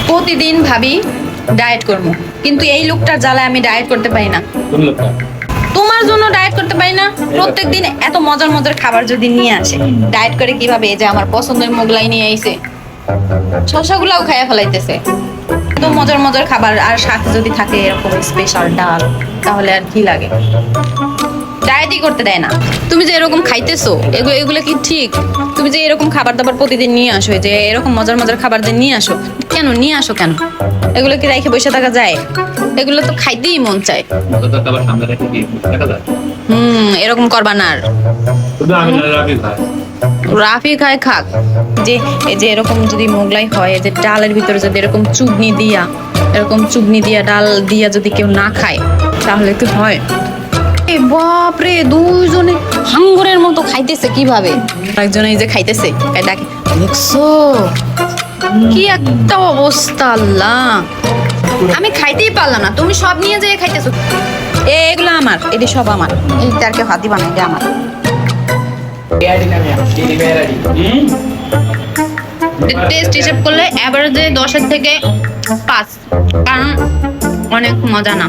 প্রতিদিন ভাবি ডায়েট করবো, কিন্তু এই লোকটার জ্বালায় আমি ডায়েট করতে পারি না। কোন লোকটা? তোমার জন্য ডায়েট করতে পারি না। প্রত্যেকদিন এত মজার মজার খাবার যদি নিয়ে আসে, ডায়েট করে কিভাবে? এই যে আমার পছন্দের মোগলাই নিয়ে আইছে, শসাগুলাও খাইয়া ফেলাইতেছে। এত মজার মজার খাবার, আর সাথে যদি থাকে এরকম স্পেশাল ডাল, তাহলে আর কি লাগে? ডায়েটই করতে দেয় না। তুমি যে এরকম খাইতেছো, এগুলো কি ঠিক? তুমি যে এরকম খাবার দাবার প্রতিদিন নিয়ে আসো, যে এরকম মজার মজার খাবার দিয়ে নিয়ে আসো, কেন নিয়ে আসো কেন? এগুলো কি রেখে বসে থাকা যায়? এগুলো তো খাইতেই মন চায়। মজাদার খাবার সামনে রেখে কি দেখা যায়? এরকম করবা না আর। শুধু আমি না, রাফি ভাই। রাফি খায় খাক, যে এই যে এরকম যদি মোগলাই হয়, এই যে ডালের ভিতরে যদি এরকম চুগনি দিয়া ডাল দিয়া যদি কেউ না খায়, তাহলে কি হয়? এ বাপরে, দুইজনে হাঙ্গরের মতো খাইতেছে কিভাবে? একজন এই যে খাইতেছে, এই ডাকে, দেখছো কি একটা অবস্থা! আল্লাহ, আমি খাইতেই পারলাম না, তুমি সব নিয়ে যেয়ে খাইতেছো। এগুলো আমার, এটি সব আমার, এই তার কেউ হাতি বানাই, এটা আমার। টেস্ট হিসেব করলে এভারেজে 10-এর থেকে 5, কারণ অনেক মজা না।